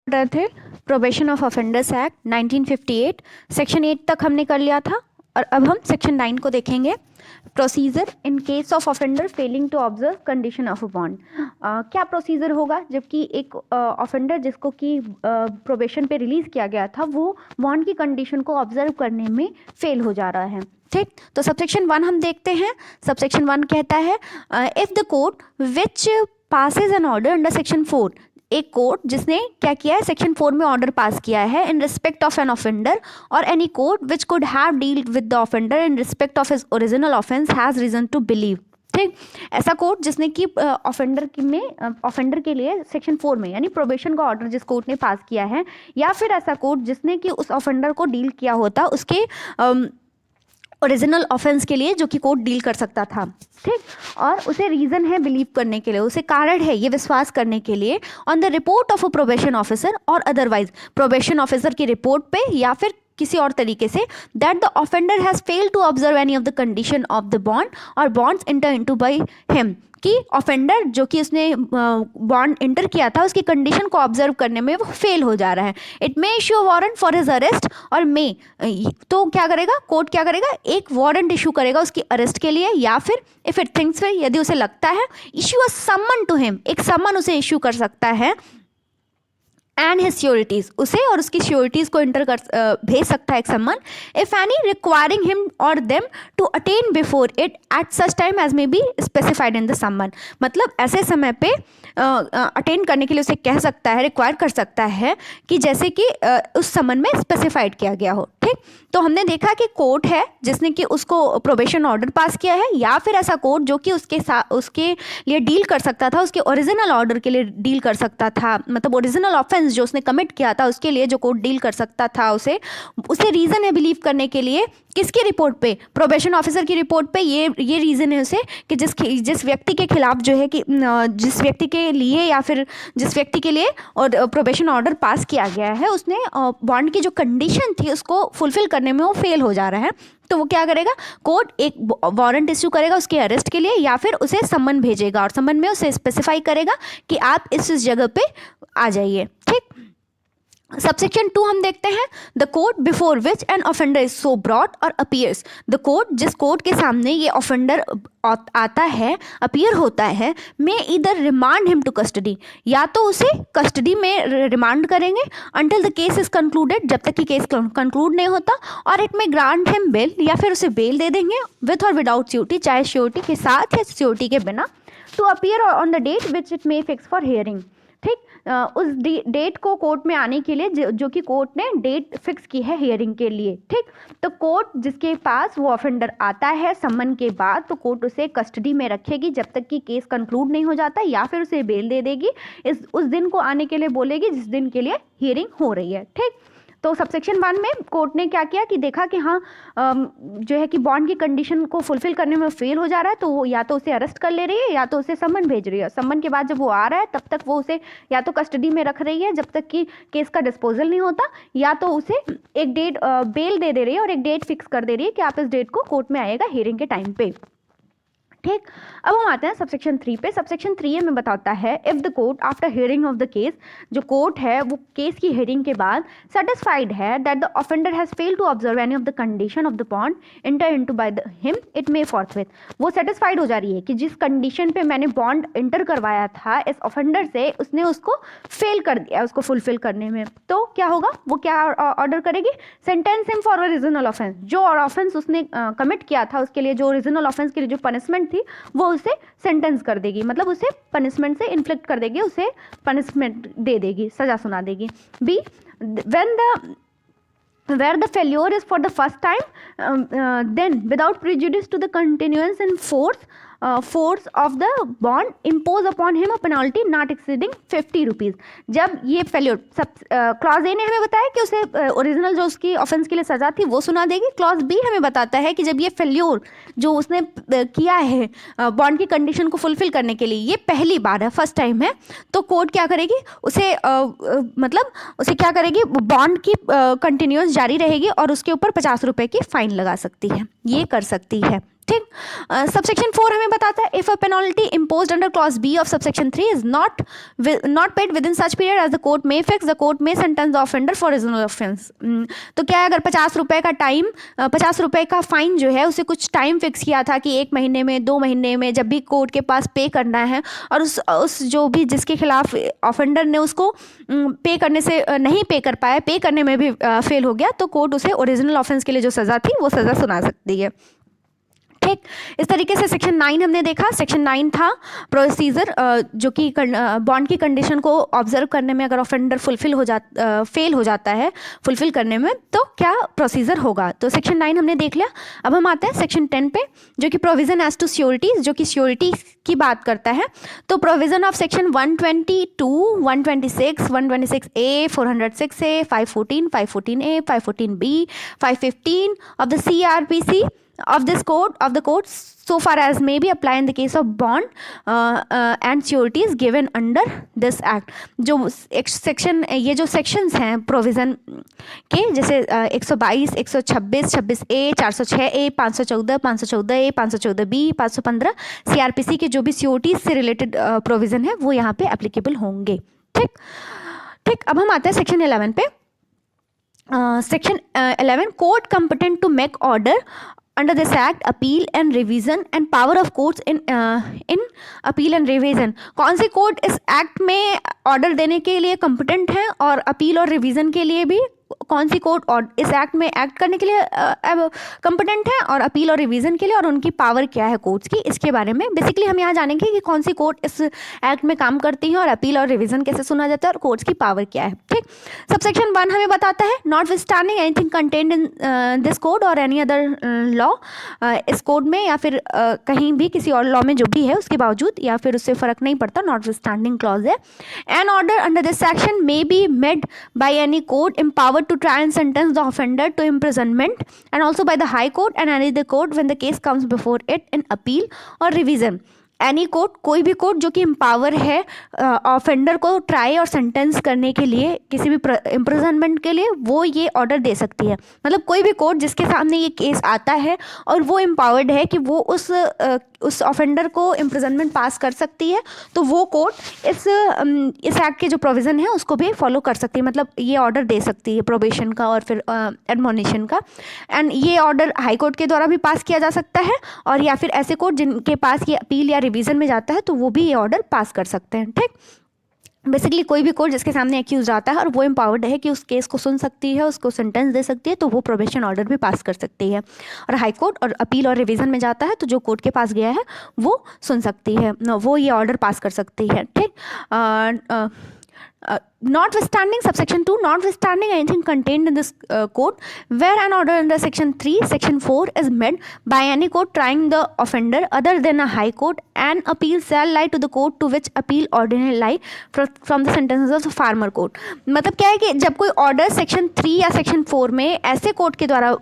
रहे थे probation of offenders act 1958 section 8 तक हमने कर लिया था और अब हम सेक्शन 9 को देखेंगे। Procedure in case of offender failing to observe condition of a bond. क्या प्रोसीजर होगा जबकि एक ऑफेंडर जिसको कि प्रोबेशन पे रिलीज किया गया था वो बॉन्ड की कंडीशन को ऑब्जर्व करने में फेल हो जा रहा है। ठीक, तो सबसेक्शन 1 हम देखते हैं। सबसेक्शन 1 कहता है if the court which passes an order under section 4, एक कोर्ट जिसने क्या किया है, सेक्शन 4 में ऑर्डर पास किया है in respect of an offender और any court which could have dealt with the offender in respect of his original offence has reason to believe. ठीक, ऐसा कोर्ट जिसने कि ऑफेंडर के लिए सेक्शन 4 में यानी प्रोबेशन का ऑर्डर जिस कोर्ट ने पास किया है, या फिर ऐसा कोर्ट जिसने कि उस ऑफेंडर को डील किया होता उसके ओरिजिनल ऑफेंस के लिए, जो कि कोर्ट डील कर सकता था। ठीक, और उसे रीज़न है बिलीव करने के लिए, उसे कारण है ये विश्वास करने के लिए on the report of a probation officer और अदरवाइज प्रोबेशन ऑफिसर की रिपोर्ट पे या फिर किसी और तरीके से, that the offender has failed to observe any of the condition of the bond और bonds enter into by him, कि ऑफेंडर जो कि उसने बॉन्ड इंटर किया था उसकी कंडीशन को ऑब्जर्व करने में वो फेल हो जा रहा है। It may issue warrant for his arrest और मे, तो क्या करेगा कोर्ट, क्या करेगा, एक वारंट इशू करेगा उसकी अरेस्ट के लिए, या फिर इफ इट थिंक्स, फिर यदि उसे लगता है, issue a summon to him, एक समन उसे इशू कर सकता है एंड हिज श्योरिटीज, उसे और उसकी श्योरिटीज को इंटर कर भेज सकता है एक summon, if any requiring him or them to attend before it at such time as may be specified in the summon. मतलब ऐसे समय पे अटेन करने के लिए उसे कह सकता है, रिक्वायर कर सकता है कि जैसे कि उस सम्मन में स्पेसिफाइड किया गया हो। ठीक, तो हमने देखा कि कोर्ट है जिसने कि उसको प्रोबेशन ऑर्डर पास किया है, या फिर ऐसा कोर्ट जो कि उसके लिए डील कर सकता था, उसके ओरिजिनल ऑर्डर के लिए डील कर सकता था, मतलब ओरिजिनल ऑफेंस जो उसने कमिट किया था उसके लिए जो कोर्ट डील कर सकता था, उसे रीज़न है बिलीव करने के लिए किसकी रिपोर्ट पे, प्रोबेशन ऑफिसर की रिपोर्ट पे। ये रीज़न है उसे कि जिस व्यक्ति के खिलाफ जो है कि जिस व्यक्ति के लिए या फिर जिस व्यक्ति के लिए और प्रोबेशन ऑर्डर पास किया गया है उसने बॉन्ड की जो कंडीशन थी उसको फुलफिल करने में वो फेल हो जा रहा है, तो वो क्या करेगा, कोर्ट एक वारंट इश्यू करेगा उसके अरेस्ट के लिए, या फिर उसे सम्मन भेजेगा और सम्मन में उसे स्पेसिफाई करेगा कि आप इस जगह पे आ जाइए। ठीक, सबसेक्शन 2 हम देखते हैं। The court before which N offender is so brought और अपीयर्स, द कोर्ट जिस कोर्ट के सामने ये ऑफेंडर आता है, अपीयर होता है, मे इधर रिमांड हिम टू कस्टडी, या तो उसे कस्टडी में रिमांड करेंगे until the case is concluded, जब तक कि केस कंक्लूड नहीं होता, और इट में ग्रांट हिम बेल, या फिर उसे बेल दे देंगे विथ और विदाउट श्योरिटी, चाहे श्योरिटी के साथ या श्योरिटी के बिना, to appear on the date which it may fix for hearing. ठीक, उस डेट को कोर्ट में आने के लिए जो कि कोर्ट ने डेट फिक्स की है हियरिंग के लिए। ठीक, तो कोर्ट जिसके पास वो ऑफेंडर आता है सम्मन के बाद, तो कोर्ट उसे कस्टडी में रखेगी जब तक कि केस कंक्लूड नहीं हो जाता, या फिर उसे बेल दे देगी, उस दिन को आने के लिए बोलेगी जिस दिन के लिए हियरिंग हो रही है। ठीक, तो सबसेक्शन 1 में कोर्ट ने क्या किया कि देखा कि हाँ जो है कि बॉन्ड की कंडीशन को फुलफिल करने में फेल हो जा रहा है, तो वो या तो उसे अरेस्ट कर ले रही है या तो उसे सम्मन भेज रही है। सम्मन के बाद जब वो आ रहा है तब तक वो उसे या तो कस्टडी में रख रही है जब तक कि केस का डिस्पोजल नहीं होता, या तो उसे एक डेट बेल दे रही है और एक डेट फिक्स कर दे रही है कि आप इस डेट को कोर्ट में आएगा हियरिंग के टाइम पे। ठीक, अब हम आते हैं सबसेक्शन 3 पे। सबसेक्शन 3 में बताता है if the court after hearing of the case, जो कोर्ट है वो केस की हियरिंग के बाद सेटिस्फाइड है that the offender has failed to observe any of the condition of the bond enter into by him, it may forthwith, वो satisfied हो जा रही है कि जिस कंडीशन पे मैंने बॉन्ड इंटर करवाया था इस ऑफेंडर से, उसने उसको फेल कर दिया उसको फुलफिल करने में, तो क्या होगा, वो क्या ऑर्डर करेगी, sentence him for original offence, जो ऑफेंस उसने कमिट किया था उसके लिए, जो ओरिजिनल ऑफेंस के लिए जो पनिशमेंट थी वो उसे सेंटेंस कर देगी, मतलब उसे पनिशमेंट से इन्फ्लिक्ट कर देगी, उसे पनिशमेंट दे देगी, सजा सुना देगी। B, when the where the failure is for the first time, then without prejudice to the continuance in force of the bond impose upon him a penalty not exceeding 50 rupees। जब ये failure, sub clause A ने हमें बताया कि उसे original जो उसकी offence के लिए सजा थी वो सुना देगी। क्लॉज बी हमें बताता है कि जब ये फेल्योर जो उसने किया है बॉन्ड की कंडीशन को फुलफिल करने के लिए, ये पहली बार है, फर्स्ट टाइम है, तो कोर्ट क्या करेगी, उसे मतलब उसे क्या करेगी, बॉन्ड की कंटिन्यूस जारी रहेगी और उसके ऊपर 50 रुपए की फाइन लगा सकती है, ये कर सकती है। ठीक। सबसेक्शन 4 हमें बताता है if a penalty imposed under clause B of subsection 3 is not paid within such period as the court may fix, the court may sentence the offender for original offence. तो क्या है, अगर 50 रुपये का time 50 रुपये का fine जो है उसे कुछ टाइम फिक्स किया था कि 1 महीने में 2 महीने में जब भी कोर्ट के पास पे करना है, और उस जो भी जिसके खिलाफ ऑफेंडर ने उसको पे करने से नहीं पे कर पाया, पे करने में भी फेल हो गया, तो कोर्ट उसे ओरिजिनल ऑफेंस के लिए जो सज़ा थी वो सज़ा सुना सकती है। ठीक, इस तरीके से सेक्शन 9 हमने देखा। सेक्शन 9 था प्रोसीजर, जो कि बॉन्ड की कंडीशन को ऑब्जर्व करने में अगर ऑफेंडर फेल हो जाता है फुलफिल करने में, तो क्या प्रोसीजर होगा। तो सेक्शन 9 हमने देख लिया। अब हम आते हैं सेक्शन 10 पे, जो कि प्रोविजन एज टू श्योरिटीज, जो कि श्योरिटी की बात करता है। तो provision of section 122, 126, 126A, 406A, 514, 514A, 514B, 515 of the CRPC of this code of the court so far as may be applied in the case of bond and sureties given under this act। जो section, ये जो sections हैं provision के, जैसे 122, 126, 26A, 406A, 514, 514A, 514B, 515 CRPC के जो भी sureties से रिलेटेड प्रोविज़न है वो यहाँ पे एप्लीकेबल होंगे। ठीक, अब हम आते हैं सेक्शन 11 पे। Section 11 court competent to make order under this act appeal and revision and power of courts in appeal and revision। कौन सी कोर्ट इस एक्ट में ऑर्डर देने के लिए कंपिटेंट है और अपील और रिवीजन के लिए भी कौन सी कोर्ट और इस एक्ट में एक्ट करने के लिए कंपिटेंट है, और अपील और रिवीजन के लिए, और उनकी पावर क्या है कोर्ट्स की, इसके बारे में बेसिकली हम यहाँ जानेंगे कि कौन सी कोर्ट इस एक्ट में काम करती है और अपील और रिवीजन कैसे सुना जाता है और कोर्ट्स की पावर क्या है। ठीक, सबसेक्शन 1 हमें बताता है not withstanding anything contained in this code or any other law, इस कोड में या फिर कहीं भी किसी और लॉ में जो भी है उसके बावजूद या फिर उससे फर्क नहीं पड़ता, नॉट विथस्टैंडिंग क्लॉज है। An order under this section may be made by any court empowered to try and sentence the offender to imprisonment and also by the high court and any other court when the case comes before it in appeal or revision। Any court, कोई भी court जो कि empower है offender को try और sentence करने के लिए, किसी भी इम्प्रिजनमेंट के लिए, वो ये ऑर्डर दे सकती है। मतलब कोई भी कोर्ट जिसके सामने ये केस आता है और वो एम्पावर्ड है कि वो उस ऑफेंडर को इम्प्रिजनमेंट पास कर सकती है, तो वो कोर्ट इस एक्ट के जो प्रोविज़न है उसको भी फॉलो कर सकती है। मतलब ये ऑर्डर दे सकती है प्रोबेशन का और फिर एडमोनिशन का। एंड ये ऑर्डर हाई कोर्ट के द्वारा भी पास किया जा सकता है, और या फिर ऐसे कोर्ट जिनके पास ये अपील या रिवीजन में जाता है तो वो भी ये ऑर्डर पास कर सकते हैं। ठीक, बेसिकली कोई भी कोर्ट जिसके सामने एक्यूज आता है और वो एम्पावर्ड है कि उस केस को सुन सकती है, उसको सेंटेंस दे सकती है, तो वो प्रोबेशन ऑर्डर भी पास कर सकती है। और हाई कोर्ट और अपील और रिवीजन में जाता है तो जो कोर्ट के पास गया है वो सुन सकती है, वो ये ऑर्डर पास कर सकती है। ठीक, notwithstanding subsection 2, notwithstanding anything contained in this code where an order under section 3, section 4 is made by any court trying the offender other than a high court, an appeal shall lie to the court to which appeal ordinarily lie from the sentences of the former court। मतलब क्या है कि जब कोई order section 3 या section 4 में ऐसे court के द्वारा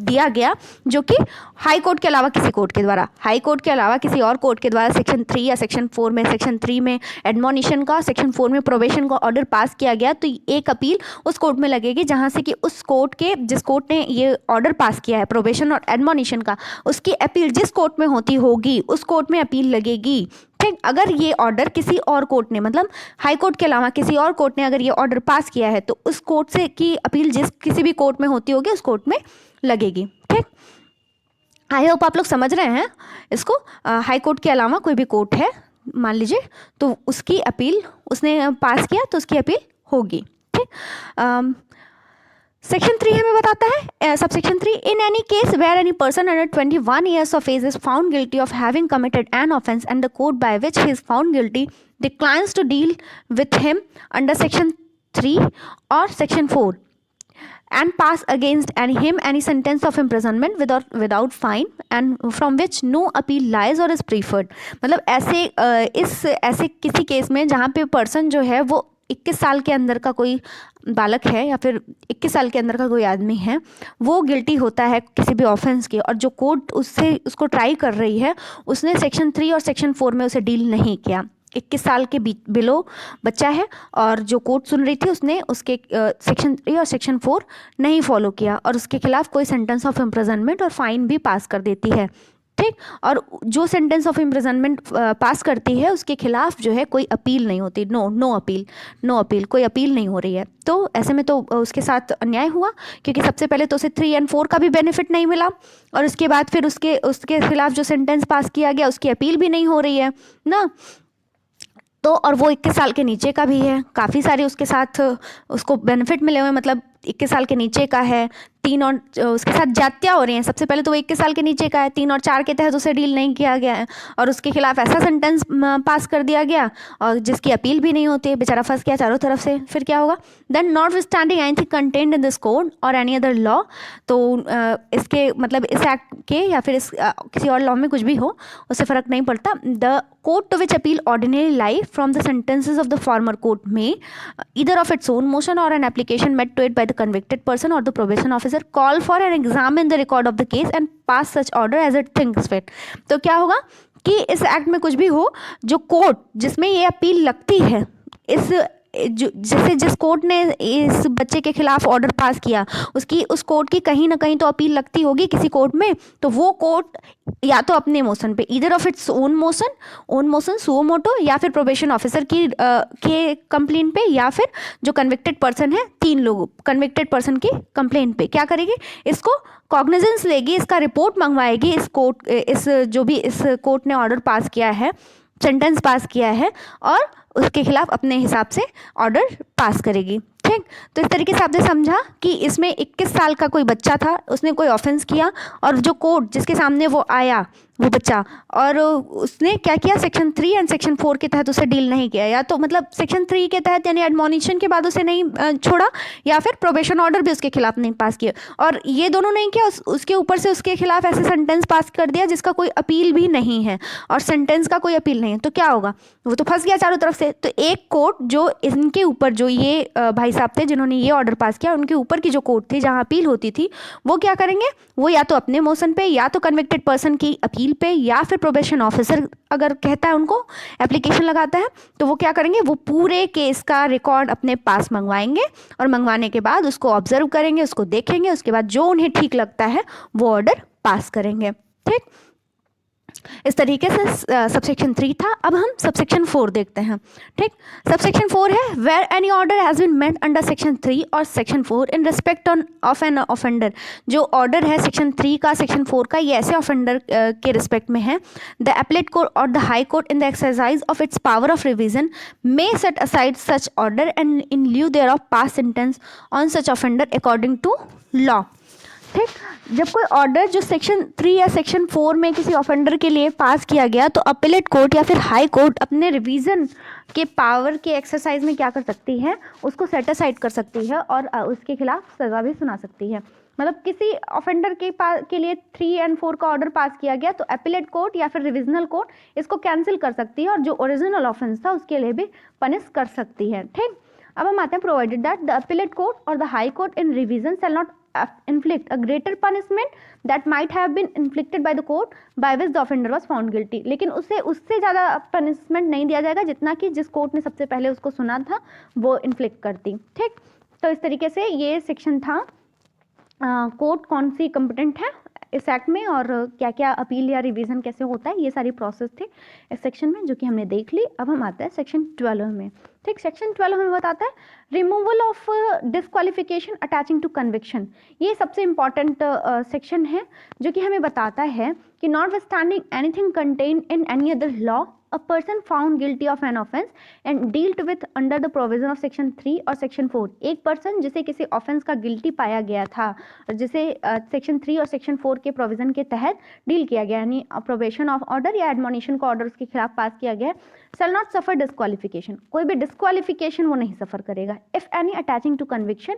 दिया गया जो कि हाई कोर्ट के अलावा किसी कोर्ट के द्वारा, हाई कोर्ट के अलावा किसी और कोर्ट के द्वारा सेक्शन 3 या सेक्शन 4 में, सेक्शन 3 में एडमोनिशन का, सेक्शन 4 में प्रोबेशन का ऑर्डर पास किया गया, तो एक अपील उस कोर्ट में लगेगी जहां से कि उस कोर्ट के, जिस कोर्ट ने ये ऑर्डर पास किया है प्रोबेशन और एडमोनिशन का, उसकी अपील जिस कोर्ट में होती होगी उस कोर्ट में अपील लगेगी। ठीक, अगर ये ऑर्डर किसी और कोर्ट ने, मतलब हाई कोर्ट के अलावा किसी और कोर्ट ने अगर ये ऑर्डर पास किया है तो उस कोर्ट से की अपील जिस किसी भी कोर्ट में होती होगी उस कोर्ट में लगेगी। ठीक, आई होप आप लोग समझ रहे हैं इसको। हाई कोर्ट के अलावा कोई भी कोर्ट है मान लीजिए, तो उसकी अपील उसने पास किया तो उसकी अपील होगी। ठीक, सेक्शन 3 हमें बताता है subsection 3 in any case where any person under 21 years of age is found guilty of having committed an offence and the court by which he is found guilty declines to deal with him under section 3 or section 4 and pass against him any sentence of imprisonment without fine and from which no appeal lies or is preferred। मतलब ऐसे किसी case में जहाँ पे person जो है वो 21 साल के अंदर का कोई बालक है या फिर 21 साल के अंदर का कोई आदमी है, वो गिल्टी होता है किसी भी ऑफेंस के, और जो कोर्ट उसको ट्राई कर रही है उसने सेक्शन 3 और सेक्शन 4 में उसे डील नहीं किया, 21 साल के बिलो बच्चा है और जो कोर्ट सुन रही थी उसने उसके सेक्शन 3 और सेक्शन 4 नहीं फॉलो किया और उसके खिलाफ कोई सेंटेंस ऑफ इम्प्रिजनमेंट और फाइन भी पास कर देती है, ठीक। और जो सेंटेंस ऑफ इम्प्रिजनमेंट पास करती है उसके खिलाफ जो है कोई अपील नहीं होती, नो अपील, कोई अपील नहीं हो रही है। तो ऐसे में तो उसके साथ अन्याय हुआ, क्योंकि सबसे पहले तो उसे 3 और 4 का भी बेनिफिट नहीं मिला और उसके बाद फिर उसके उसके खिलाफ जो सेंटेंस पास किया गया उसकी अपील भी नहीं हो रही है ना। तो और वो 21 साल के नीचे का भी है, काफ़ी सारे उसके साथ उसको बेनिफिट मिले हुए हैं, मतलब 21 साल के नीचे का है, 3 और उसके साथ जातियाँ हो रही हैं। सबसे पहले तो वो 21 साल के नीचे का है, 3 और 4 के तहत उसे डील नहीं किया गया है और उसके खिलाफ ऐसा सेंटेंस पास कर दिया गया और जिसकी अपील भी नहीं होती, बेचारा फंस गया चारों तरफ से। फिर क्या होगा, then notwithstanding anything contained in this code or any other law, तो इसके मतलब इस एक्ट के या फिर इस किसी और लॉ में कुछ भी हो उससे फ़र्क नहीं पड़ता। The court to which appeal ordinary lie from the sentences of the former court में either of its own motion or an application made to it by the convicted person or the probation officer call for and examine the record of the case and pass such order as it thinks fit। तो क्या होगा कि इस act में कुछ भी हो, जो कोर्ट जिसमें ये अपील लगती है, इस जैसे जिस कोर्ट ने इस बच्चे के खिलाफ ऑर्डर पास किया उसकी उस कोर्ट की कहीं ना कहीं तो अपील लगती होगी किसी कोर्ट में, तो वो कोर्ट या तो अपने मोशन पे either of its own motion suo motu या फिर प्रोबेशन ऑफिसर की के कंप्लेंट पे या फिर जो कन्विक्टेड पर्सन है, 3 लोग कन्विक्टेड पर्सन की कंप्लेंट पे क्या करेगी, इसको कॉग्निजेंस लेगी, इसका रिपोर्ट मंगवाएगी इस कोर्ट, इस जो भी इस कोर्ट ने ऑर्डर पास किया है, सेंटेंस पास किया है, और उसके खिलाफ अपने हिसाब से ऑर्डर पास करेगी, ठीक। तो इस तरीके से आपने समझा कि इसमें 21 साल का कोई बच्चा था, उसने कोई ऑफेंस किया और जो कोर्ट जिसके सामने वो आया वो बच्चा, और उसने क्या किया, सेक्शन 3 एंड सेक्शन 4 के तहत उसे डील नहीं किया, या तो मतलब सेक्शन 3 के तहत यानी एडमोनिशन के बाद उसे नहीं छोड़ा, या फिर प्रोबेशन ऑर्डर भी उसके खिलाफ नहीं पास किया, और ये दोनों नहीं किया, उसके ऊपर से उसके खिलाफ ऐसे सेंटेंस पास कर दिया जिसका कोई अपील भी नहीं है और सेंटेंस का कोई अपील नहीं है, तो क्या होगा, वो तो फंस गया चारों तरफ से। तो एक कोर्ट जो इनके ऊपर जो ये भाई साहब थे जिन्होंने ये ऑर्डर पास किया, उनके ऊपर की जो कोर्ट थी जहाँ अपील होती थी, वो क्या करेंगे, वो या तो अपने मोशन पे या तो कन्विक्टेड पर्सन की अपील पे या फिर प्रोबेशन ऑफिसर अगर कहता है उनको एप्लीकेशन लगाता है तो वो क्या करेंगे, वो पूरे केस का रिकॉर्ड अपने पास मंगवाएंगे और मंगवाने के बाद उसको ऑब्जर्व करेंगे, उसको देखेंगे, उसके बाद जो उन्हें ठीक लगता है वो ऑर्डर पास करेंगे, ठीक। इस तरीके से सबसेक्शन 3 था। अब हम सबसेक्शन 4 देखते हैं, ठीक। सबसेक्शन 4 है where any order has been made under section 3 or section 4 in respect of an offender. जो ऑर्डर है सेक्शन 3 का सेक्शन 4 का, ये ऐसे ऑफेंडर के रिस्पेक्ट में है, द एपलेट कोर्ट और the high court in the exercise of its power of revision may set aside such order and in lieu thereof pass sentence on such offender according to law, ठीक। जब कोई order जो section 3 या section 4 में किसी offender के लिए पास किया गया तो अपीलेट कोर्ट या फिर हाई कोर्ट अपने रिवीजन के पावर के एक्सरसाइज में क्या कर सकती है, उसको सेट असाइड कर सकती है और उसके खिलाफ सज़ा भी सुना सकती है। मतलब किसी ऑफेंडर के लिए 3 और 4 का ऑर्डर पास किया गया तो अपीलेट कोर्ट या फिर रिविजनल कोर्ट इसको कैंसिल कर सकती है और जो ओरिजिनल ऑफेंस था उसके लिए भी पनिश कर सकती है, ठीक। अब हम आते हैं provided that the appellate court और the high court in revision shall not inflict a greater punishment that might have been inflicted by the court by which the offender was found guilty। लेकिन उससे ज़्यादा punishment नहीं दिया जाएगा जितना कि जिस कोर्ट ने सबसे पहले उसको सुना था वो इन्फ्लिक्ट करती, ठीक। तो इस तरीके से ये सेक्शन था, कोर्ट कौन सी कंपिटेंट है इस एक्ट में और क्या क्या अपील या रिवीजन कैसे होता है, ये सारी प्रोसेस थी इस सेक्शन में जो कि हमने देख ली। अब हम आते हैं सेक्शन 12 में, ठीक। सेक्शन 12 हमें बताता है removal of disqualification attaching to conviction. ये सबसे इंपॉर्टेंट सेक्शन है जो कि हमें बताता है कि not withstanding anything contain in any other law a person found guilty of an offense and dealt with under the provision of section 3 और section 4। एक पर्सन जिसे किसी ऑफेंस का गिल्टी पाया गया था और जिसे सेक्शन 3 और सेक्शन 4 के प्रोविजन के तहत डील किया गया, यानी प्रोबेशन ऑफ ऑर्डर या एडमोनिशन का ऑर्डर उसके खिलाफ पास किया गया, शैल नॉट सफर डिस्क्वालिफिकेशन। कोई भी डिस्क्वालिफिकेशन वो नहीं सफर करेगा if any attaching to conviction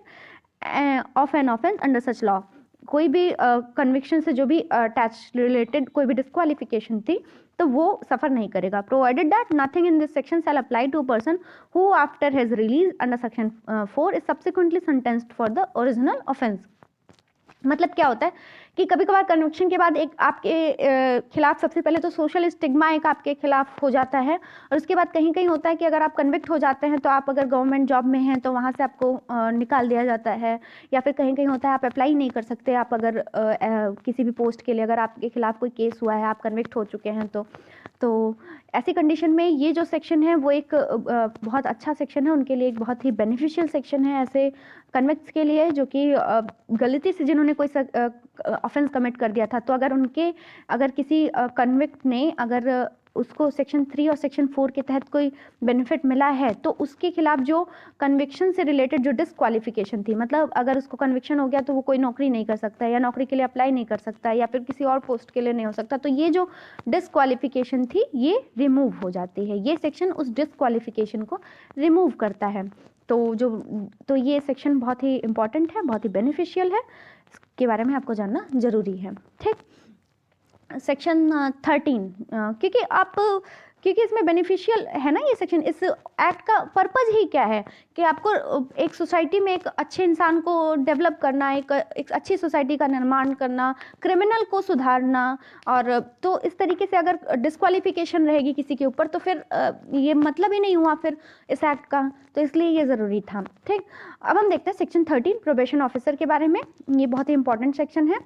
of an offence under such law. कोई भी कन्विक्शन से जो भी अटैच रिलेटेड कोई भी डिस्क्वालिफिकेशन थी तो वो सफर नहीं करेगा। Provided that nothing in this section shall apply to a person who after his release under section 4 is subsequently sentenced for the original offence. मतलब क्या होता है कि कभी कभार कन्विक्शन के बाद एक आपके खिलाफ सबसे पहले तो सोशल स्टिग्मा एक आपके खिलाफ हो जाता है, और उसके बाद कहीं कहीं होता है कि अगर आप कन्विक्ट हो जाते हैं तो आप अगर गवर्नमेंट जॉब में हैं तो वहाँ से आपको निकाल दिया जाता है, या फिर कहीं कहीं होता है आप अप्लाई नहीं कर सकते, आप अगर किसी भी पोस्ट के लिए अगर आपके खिलाफ कोई केस हुआ है, आप कन्विक्ट हो चुके हैं तो ऐसी कंडीशन में ये जो सेक्शन है वो एक बहुत अच्छा सेक्शन है, उनके लिए एक बहुत ही बेनिफिशियल सेक्शन है ऐसे कन्विक्ट्स के लिए जो कि गलती से जिन्होंने कोई ऑफेंस कमिट कर दिया था। तो अगर किसी कन्विक्ट ने अगर उसको सेक्शन 3 और सेक्शन 4 के तहत कोई बेनिफिट मिला है तो उसके खिलाफ जो कन्विक्शन से रिलेटेड जो डिस्क्वालिफिकेशन थी, मतलब अगर उसको कन्विक्शन हो गया तो वो कोई नौकरी नहीं कर सकता या नौकरी के लिए अप्लाई नहीं कर सकता या फिर किसी और पोस्ट के लिए नहीं हो सकता, तो ये जो डिस्क्वालिफिकेशन थी ये रिमूव हो जाती है। ये सेक्शन उस डिस्क्वालिफिकेशन को रिमूव करता है। तो ये सेक्शन बहुत ही इंपॉर्टेंट है, बहुत ही बेनिफिशियल है, इसके बारे में आपको जानना जरूरी है। ठीक, सेक्शन 13 क्योंकि इसमें बेनिफिशियल है ना ये सेक्शन, इस एक्ट का पर्पज़ ही क्या है कि आपको एक सोसाइटी में एक अच्छे इंसान को डेवलप करना, एक अच्छी सोसाइटी का निर्माण करना, क्रिमिनल को सुधारना, और तो इस तरीके से अगर डिस्क्वालिफिकेशन रहेगी किसी के ऊपर तो फिर ये मतलब ही नहीं हुआ फिर इस एक्ट का, तो इसलिए ये ज़रूरी था। ठीक, अब हम देखते हैं सेक्शन 13 प्रोबेशन ऑफिसर के बारे में। ये बहुत ही इंपॉर्टेंट सेक्शन है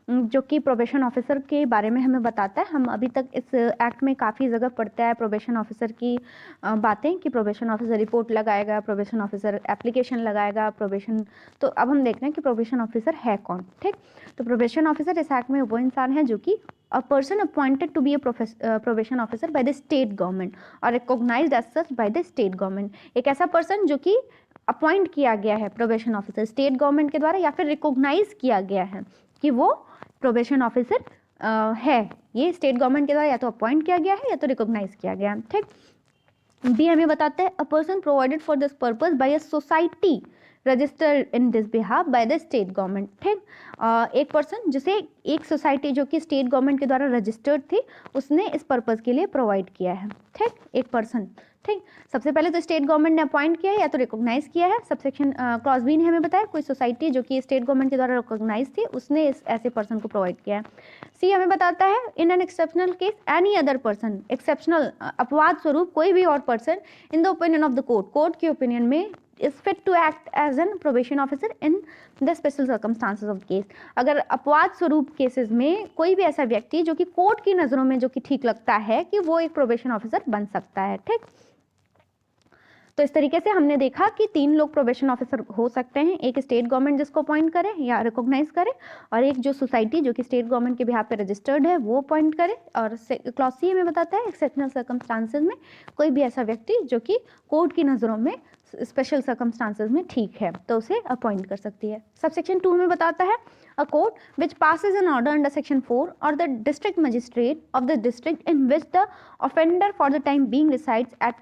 जो कि प्रोबेशन ऑफिसर के बारे में हमें बताता है। हम अभी तक इस एक्ट में काफ़ी जगह पढ़ते हैं प्रोबेशन ऑफिसर की बातें कि प्रोबेशन ऑफिसर रिपोर्ट लगाएगा, प्रोबेशन ऑफिसर एप्लीकेशन लगाएगा, प्रोबेशन। तो अब हम देखते हैं कि प्रोबेशन ऑफिसर है कौन। ठीक, तो प्रोबेशन ऑफिसर इस एक्ट में वो इंसान है जो कि a person appointed to be a probation officer by the state government और recognised as such by the state government. एक ऐसा पर्सन जो कि अपॉइंट किया गया है प्रोबेशन ऑफिसर स्टेट गवर्नमेंट के द्वारा या फिर रिकॉग्नाइज किया गया है कि वो प्रोबेशन ऑफिसर है, ये स्टेट गवर्नमेंट के द्वारा या तो अपॉइंट किया गया है या तो रिकॉग्नाइज किया गया है। ठीक, बी हमें बताता है a person provided for this purpose bye a society registered in this behalf by the state government. ठीक, एक पर्सन जिसे एक सोसाइटी जो कि स्टेट गवर्नमेंट के द्वारा रजिस्टर्ड थी उसने इस पर्पस के लिए प्रोवाइड किया है। ठीक, एक पर्सन। ठीक, सबसे पहले तो स्टेट गवर्नमेंट ने अपॉइंट किया है या तो रिकॉग्नाइज किया है। सबसेक्शन क्लॉज बी ने हमें बताया कोई सोसाइटी जो कि स्टेट गवर्नमेंट के द्वारा रिकॉग्नाइज थी उसने इस ऐसे पर्सन को प्रोवाइड किया है। सी हमें बताता है in an exceptional case any other person, exceptional अपवाद स्वरूप कोई भी और person in the opinion of the court के ओपिनियन में is fit to act as an probation officer in the special circumstances of case। अगर अपवाद स्वरूप केसेस में कोई भी ऐसा व्यक्ति जो कि कोर्ट की नज़रों में जो कि ठीक लगता है कि वो एक प्रोबेशन ऑफिसर बन सकता है। ठीक, तो इस तरीके से हमने देखा कि 3 लोग प्रोबेशन ऑफिसर हो सकते हैं, एक स्टेट गवर्नमेंट जिसको अपॉइंट करे या रिकॉग्नाइज करे, और एक जो सोसाइटी जो कि स्टेट गवर्नमेंट के बिहाफ पे रजिस्टर्ड है वो अपॉइंट करे। और क्लॉज सी हमें बताता है एक्सेप्शनल सर्कमस्टांसेस में कोई भी ऐसा व्यक्ति जो कि कोर्ट की नज़रों में स्पेशल सर्कमस्टांसेस में ठीक है तो उसे अपॉइंट कर सकती है। सबसेक्शन 2 में बताता है a court which passes an order under section 4 or the district magistrate of the district in which the offender for the time being resides at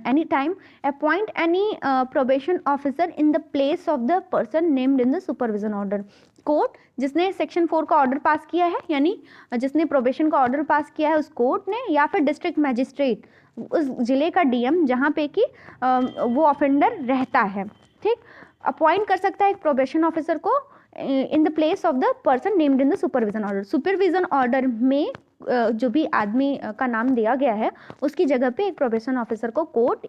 any time appoint any probation officer in the place of the person named in the supervision order। Court जिसने section 4 का order pass किया है यानी जिसने probation का order pass किया है उस कोर्ट ने या फिर डिस्ट्रिक्ट मैजिस्ट्रेट उस जिले का डीएम जहाँ पे कि वो ऑफेंडर रहता है। ठीक, अपॉइंट कर सकता है एक प्रोबेशन ऑफिसर को in the place of the person named in the supervision order. Supervision order में जो भी आदमी का नाम दिया गया है उसकी जगह पे एक प्रोबेशन ऑफिसर को कोर्ट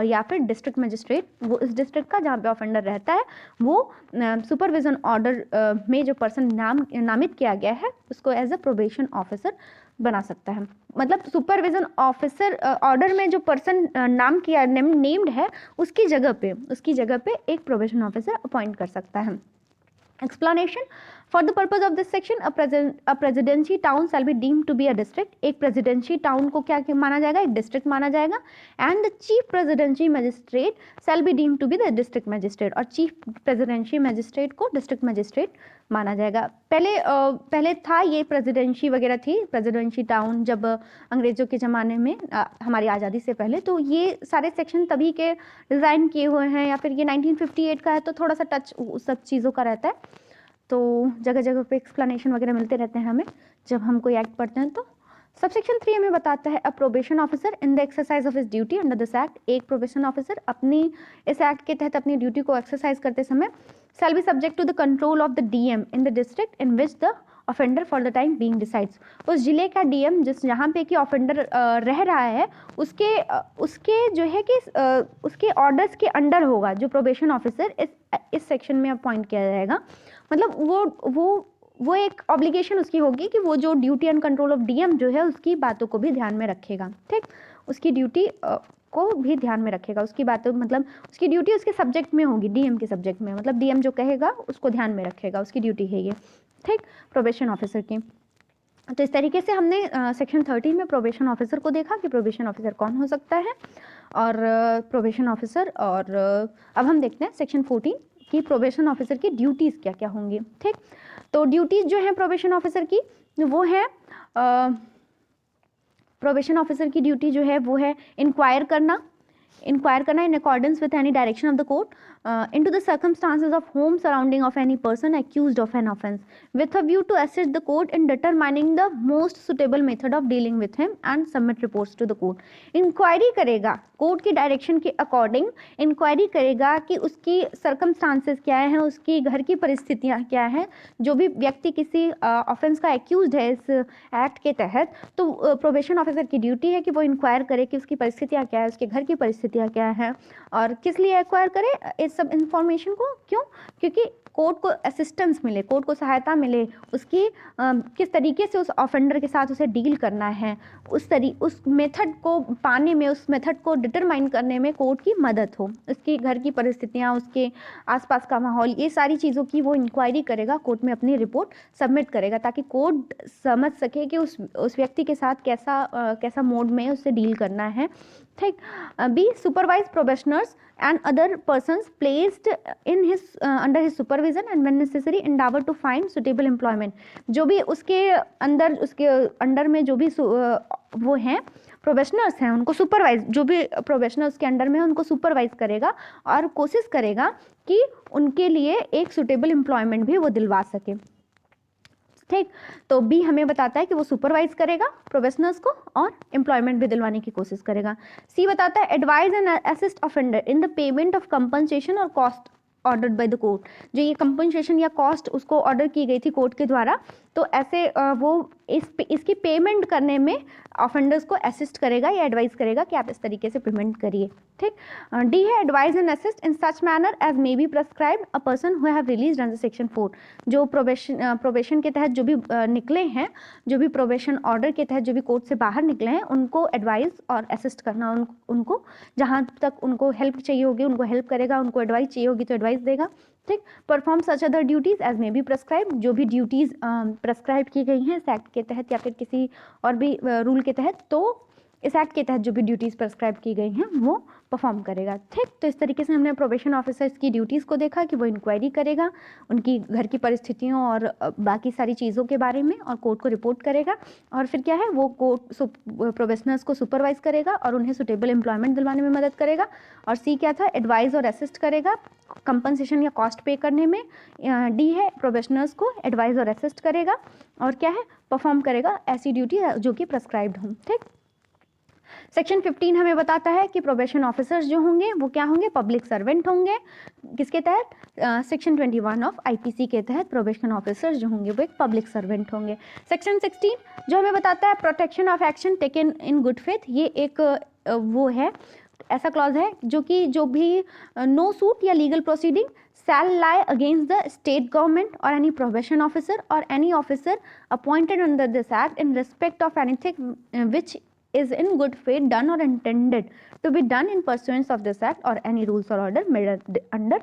या फिर डिस्ट्रिक्ट मजिस्ट्रेट वो इस डिस्ट्रिक्ट का जहाँ पे ऑफेंडर रहता है वो सुपरविजन ऑर्डर में जो पर्सन नामित किया गया है उसको एज अ प्रोबेशन ऑफिसर बना सकता है। मतलब सुपरविजन ऑफिसर ऑर्डर में जो पर्सन नाम किया नेम्ड है उसकी जगह पे एक प्रोबेशन ऑफिसर अपॉइंट कर सकता है। Explanation for the purpose of this section a presidency town shall be deemed to be a district। एक presidency town को क्या माना जाएगा, एक district माना जाएगा। and the chief presidency magistrate shall be deemed to be the district magistrate और chief presidency magistrate को district magistrate माना जाएगा। पहले था ये प्रेसिडेंसी वगैरह थी, प्रेसिडेंसी टाउन जब अंग्रेजों के ज़माने में हमारी आज़ादी से पहले, तो ये सारे सेक्शन तभी के डिज़ाइन किए हुए हैं या फिर ये 1958 का है तो थोड़ा सा टच सब चीज़ों का रहता है, तो जगह जगह पे एक्सप्लेनेशन वगैरह मिलते रहते हैं हमें जब हम कोई एक्ट पढ़ते हैं। तो सबसेक्शन 3 हमें बताता है a probation officer in the exercise of his duty under this act. एक प्रोबेशन ऑफिसर अपनी इस एक्ट के तहत अपनी ड्यूटी को एक्सरसाइज करते समय shall be subject to the control of the DM in the district in which the offender for the time being decides. उस जिले का डीएम जिस जहाँ पे कि ऑफेंडर रह रहा है उसके जो है कि उसके ऑर्डर्स के अंडर होगा जो प्रोबेशन ऑफिसर इस सेक्शन में अपॉइंट किया जाएगा। मतलब वो एक ऑब्लिगेशन उसकी होगी कि वो जो duty and control of DM जो है उसकी बातों को भी ध्यान में रखेगा। ठीक, उसकी ड्यूटी को भी ध्यान में रखेगा, उसकी बातों मतलब उसकी ड्यूटी उसके सब्जेक्ट में होगी, डीएम के सब्जेक्ट में, मतलब डीएम जो कहेगा उसको ध्यान में रखेगा, उसकी ड्यूटी है ये। ठीक, प्रोबेशन ऑफिसर की। तो इस तरीके से हमने सेक्शन 13 में प्रोबेशन ऑफिसर को देखा कि प्रोबेशन ऑफिसर कौन हो सकता है और प्रोबेशन ऑफिसर। और अब हम देखते हैं सेक्शन 14 कि प्रोबेशन ऑफिसर की ड्यूटीज़ क्या क्या होंगी। ठीक, तो ड्यूटीज़ जो हैं प्रोबेशन ऑफिसर की वो है प्रोबेशन ऑफिसर की ड्यूटी जो है वो है इंक्वायर करना in accordance with any direction of the court into the circumstances of home surrounding of any person accused of an offence with a view to assist the court in determining the most suitable method of dealing with him and submit reports to the court। Inquiry करेगा court की direction के according, inquiry करेगा कि उसकी circumstances क्या हैं, उसकी घर की परिस्थितियाँ क्या हैं। जो भी व्यक्ति किसी ऑफेंस का एक्यूज्ड है इस एक्ट के तहत, तो प्रोबेशन ऑफिसर की ड्यूटी है कि वो इंक्वायर करे कि उसकी परिस्थितियाँ क्या है, उसके घर की परिस्थितियाँ क्या हैं और किस लिए एक्वायर करे इस सब इंफॉर्मेशन को। क्यों? क्योंकि कोर्ट को असिस्टेंस मिले, कोर्ट को सहायता मिले, उसकी किस तरीके से उस ऑफेंडर के साथ उसे डील करना है, उस मेथड को पाने में, उस मेथड को डिटरमाइन करने में कोर्ट की मदद हो। उसकी घर की परिस्थितियाँ, उसके आसपास का माहौल, ये सारी चीज़ों की वो इंक्वायरी करेगा, कोर्ट में अपनी रिपोर्ट सबमिट करेगा ताकि कोर्ट समझ सके कि उस व्यक्ति के साथ कैसा मोड में उससे डील करना है। ठीक, B supervise probationers and other persons placed in his under his supervision and when necessary endeavor to find suitable employment। जो भी उसके अंडर में जो भी वो हैं प्रोबेशनर्स हैं उनको सुपरवाइज, जो भी प्रोबेशनर्स के अंडर में उनको सुपरवाइज करेगा और कोशिश करेगा कि उनके लिए एक सुटेबल एम्प्लॉयमेंट भी वो दिलवा सके। ठीक, तो बी हमें बताता है कि वो सुपरवाइज करेगा प्रोबेशनर्स को और एम्प्लॉयमेंट भी दिलवाने की कोशिश करेगा। सी बताता है advise and assist offender in the payment of compensation और cost ordered by the court. जो ये कंपनसेशन या कॉस्ट उसको ऑर्डर की गई थी कोर्ट के द्वारा, तो ऐसे वो इसकी पेमेंट करने में ऑफेंडर्स को असिस्ट करेगा या एडवाइस करेगा कि आप इस तरीके से पेमेंट करिए। ठीक, डी है advise and assist in such manner as may be prescribed a person who have released under section 4। जो प्रोबेशन के तहत जो भी निकले हैं, जो भी प्रोबेशन ऑर्डर के तहत जो भी कोर्ट से बाहर निकले हैं, उनको एडवाइस और असिस्ट करना, उनको जहाँ तक उनको हेल्प चाहिए होगी उनको हेल्प करेगा, उनको एडवाइस चाहिए होगी तो एडवाइस देगा। ठीक, perform such other duties as may be prescribe. जो भी ड्यूटीज़ प्रेस्क्राइब की गई हैं इस एक्ट के तहत या फिर किसी और भी रूल के तहत, तो इस एक्ट के तहत जो भी ड्यूटीज़ प्रेस्क्राइब की गई हैं वो परफॉर्म करेगा। ठीक, तो इस तरीके से हमने प्रोबेशन ऑफिसर्स की ड्यूटीज़ को देखा कि वो इंक्वायरी करेगा उनकी घर की परिस्थितियों और बाकी सारी चीज़ों के बारे में और कोर्ट को रिपोर्ट करेगा। और फिर क्या है, वो कोर्ट प्रोबेशनर्स को सुपरवाइज करेगा और उन्हें सुटेबल एम्प्लॉयमेंट दिलवाने में मदद करेगा। और सी क्या था, एडवाइज और असिस्ट करेगा कंपनसेशन या कॉस्ट पे करने में। डी है प्रोबेशनर्स को एडवाइज और असिस्ट करेगा और क्या है, परफॉर्म करेगा ऐसी ड्यूटी जो कि प्रेस्क्राइब्ड हो। ठीक, सेक्शन 15 हमें बताता है कि प्रोबेशन ऑफिसर्स जो होंगे वो क्या होंगे, पब्लिक सर्वेंट होंगे। किसके तहत, सेक्शन 21 ऑफ आईपीसी के तहत प्रोबेशन ऑफिसर्स जो होंगे वो एक पब्लिक सर्वेंट होंगे। सेक्शन 16 जो हमें बताता है protection of action taken in good faith. ये एक वो है, ऐसा क्लॉज है जो भी नो सूट या legal proceeding shall lie against the state government or any probation officer or any officer appointed under this act in respect of anything which is in good faith done or intended to be done in pursuance of this act or any rules or order made under।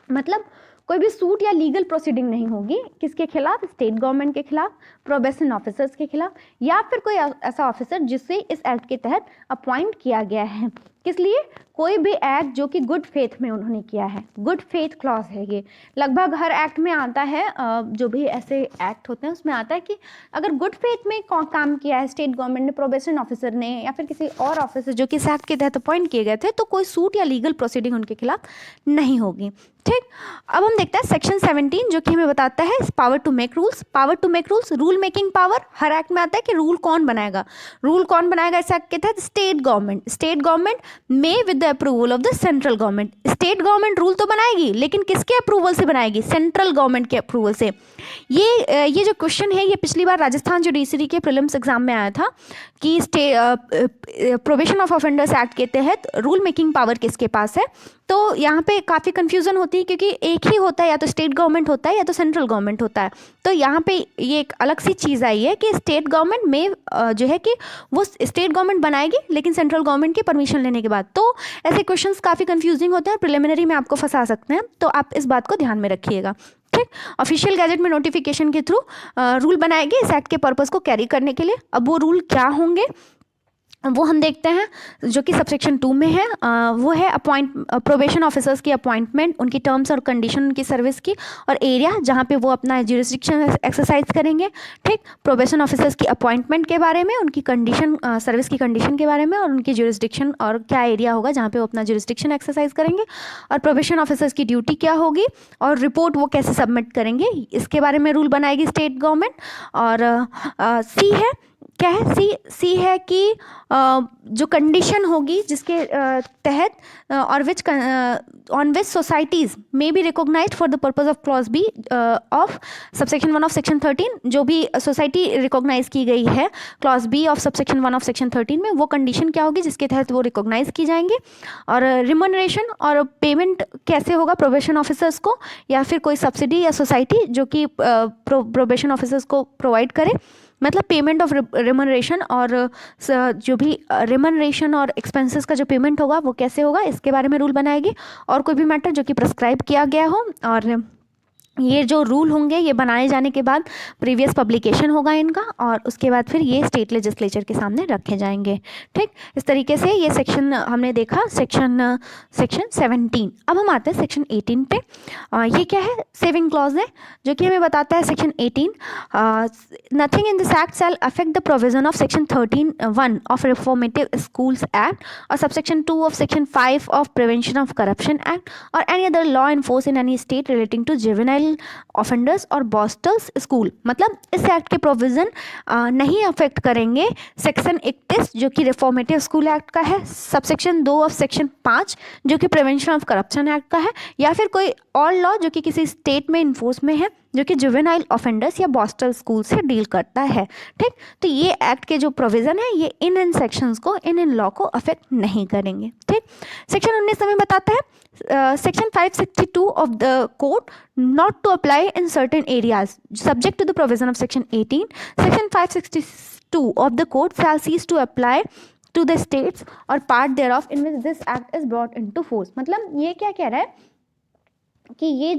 मतलब कोई भी suit या legal proceeding नहीं होगी किसके खिलाफ, state government के खिलाफ, प्रोबेशन ऑफिसर्स के खिलाफ या फिर कोई ऐसा ऑफिसर जिसे इस एक्ट के तहत अपॉइंट किया गया है। किस लिए, कोई भी एक्ट जो कि गुड फेथ में उन्होंने किया है, गुड फेथ क्लॉज है ये। लगभग हर एक्ट में आता है, जो भी ऐसे एक्ट होते हैं उसमें आता है कि अगर गुड फेथ में काम किया है स्टेट गवर्नमेंट ने, प्रोबेशन ऑफिसर ने या फिर किसी और ऑफिसर जो कि इस एक्ट के तहत अपॉइंट किए गए थे, तो कोई सूट या लीगल प्रोसीडिंग उनके खिलाफ नहीं होगी। ठीक, अब हम देखते हैं सेक्शन 17 जो कि हमें बताता है power to make rules. Power to make rules, rule making power. हर एक्ट में आता है कि रूल कौन बनाएगा, रूल कौन बनाएगा इस एक्ट के तहत, state government. State government may with the approval of the central government. State government rule तो बनाएगी लेकिन किसके अप्रूवल से बनाएगी? सेंट्रल गवर्नमेंट के अप्रूवल से। ये जो क्वेश्चन है ये पिछली बार राजस्थान जुडिशरी के प्रीलिम्स एग्जाम में आया था कि प्रोविजन ऑफ ऑफेंडर्स एक्ट के तहत रूल मेकिंग पावर किसके पास है। तो यहाँ पे काफ़ी कंफ्यूजन होती है क्योंकि एक ही होता है, या तो स्टेट गवर्नमेंट होता है या तो सेंट्रल गवर्नमेंट होता है। तो यहाँ पे ये एक अलग सी चीज़ आई है कि स्टेट गवर्नमेंट में जो है कि वो स्टेट गवर्नमेंट बनाएगी लेकिन सेंट्रल गवर्नमेंट की परमिशन लेने के बाद। तो ऐसे क्वेश्चंस काफ़ी कंफ्यूजिंग होते हैं, प्रिलिमिनरी में आपको फंसा सकते हैं, तो आप इस बात को ध्यान में रखिएगा। ठीक, ऑफिशियल गैजेट में नोटिफिकेशन के थ्रू रूल बनाएगी इस एक्ट के पर्पस को कैरी करने के लिए। अब वो रूल क्या होंगे वो हम देखते हैं, जो कि सबसेक्शन 2 में है। वो है प्रोबेशन ऑफिसर्स की अपॉइंटमेंट, उनकी टर्म्स और कंडीशन उनकी सर्विस की, और एरिया जहाँ पे वो अपना ज्यूरिसडिक्शन एक्सरसाइज करेंगे। ठीक, प्रोबेशन ऑफिसर्स की अपॉइंटमेंट के बारे में, उनकी कंडीशन, सर्विस की कंडीशन के बारे में, और उनकी ज्यूरिसडिक्शन और क्या एरिया होगा जहाँ पे वो अपना ज्यूरिसडिक्शन एक्सरसाइज करेंगे, और प्रोबेशन ऑफिसर्स की ड्यूटी क्या होगी और रिपोर्ट वो कैसे सबमिट करेंगे, इसके बारे में रूल बनाएगी स्टेट गवर्नमेंट। और सी है, क्या है, सी है कि जो कंडीशन होगी जिसके तहत और on which societies may be recognised for the purpose of clause B of subsection 1 of section 13, जो भी सोसाइटी रिकॉग्नाइज की गई है clause B of subsection 1 of section 13 में, वो कंडीशन क्या होगी जिसके तहत वो रिकॉग्नाइज की जाएंगे। और रिमनरेशन और पेमेंट कैसे होगा प्रोबेशन ऑफिसर्स को, या फिर कोई सब्सिडी या सोसाइटी जो कि प्रोबेशन ऑफिसर्स को प्रोवाइड करे, मतलब पेमेंट ऑफ रिमनरेशन, और जो भी रिमनरेशन और एक्सपेंसेस का जो पेमेंट होगा वो कैसे होगा, इसके बारे में रूल बनाएगी। और कोई भी मैटर जो कि प्रिस्क्राइब किया गया हो, और ये जो रूल होंगे ये बनाए जाने के बाद प्रीवियस पब्लिकेशन होगा इनका, और उसके बाद फिर ये स्टेट लेजिस्लेचर के सामने रखे जाएंगे। ठीक, इस तरीके से ये सेक्शन हमने देखा, सेक्शन 17। अब हम आते हैं सेक्शन 18 पे। ये क्या है, सेविंग क्लॉज है, जो कि हमें बताता है section 18, nothing in this act shall affect the provision of section 13(1) of reformative schools act और subsection 2 of section 5 of prevention of corruption act और any other law in force in any state relating to juvenile offenders और borstals school. मतलब इस act के provision नहीं affect करेंगे section 31 जो कि रिफॉर्मेटिव स्कूल एक्ट का है, सबसेक्शन 2 ऑफ सेक्शन 5 जो कि प्रिवेंशन ऑफ करप्शन एक्ट का है, या फिर कोई और लॉ जो कि किसी स्टेट में इन्फोर्स में है जो कि जुवेनाइल ऑफेंडर्स या बॉस्टल स्कूल से डील करता है। ठीक, तो ये एक्ट के जो प्रोविजन है ये इन सेक्शंस को, इन लॉ को अफेक्ट नहीं करेंगे। ठीक, सेक्शन 19 हमें बताता है Section 562 of the code not to apply in certain areas subject to the provision of Section 18. Section 562 of the code shall cease to apply to the states or part thereof in which this act is brought into force. मतलब ये क्या कह रहा है कि ये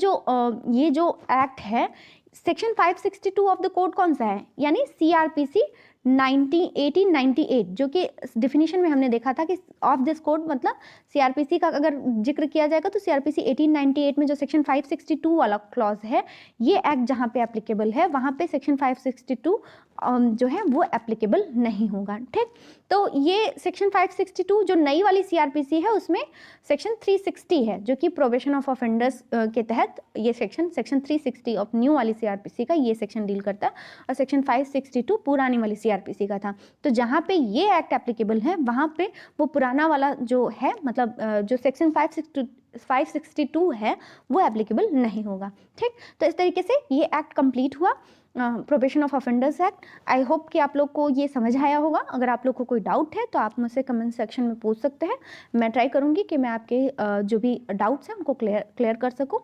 जो act है सेक्शन 562 ऑफ द कोड कौन सा है, यानी CRPC 1898, जो कि डिफिनीशन में हमने देखा था कि ऑफ दिस कोड, मतलब CRPC का अगर जिक्र किया जाएगा तो CRPC 1898 में जो सेक्शन 562 वाला क्लॉज है, ये एक्ट जहाँ पे एप्लीकेबल है वहाँ पे सेक्शन 562 जो है वो एप्लीकेबल नहीं होगा। ठीक, तो ये सेक्शन 562 जो नई वाली CRPC है उसमें सेक्शन 360 है जो कि प्रोबेशन ऑफ ऑफेंडर्स के तहत ये सेक्शन 360 ऑफ न्यू वाली CRPC का ये सेक्शन डील करता है, और सेक्शन 562 पुरानी वाली CRPC का था। तो जहाँ पे ये एक्ट एप्लीकेबल है वहाँ पे वो पुराना वाला जो है, मतलब जो सेक्शन 562 है वो एप्लीकेबल नहीं होगा। ठीक, तो इस तरीके से ये एक्ट कंप्लीट हुआ, probation of offenders act. I hope कि आप लोग को ये समझ आया होगा। अगर आप लोग को कोई डाउट है तो आप मुझसे कमेंट सेक्शन में पूछ सकते हैं, मैं ट्राई करूँगी कि मैं आपके जो भी डाउट्स हैं उनको क्लियर कर सकूँ।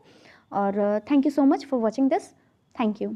और thank you so much for watching this, thank you.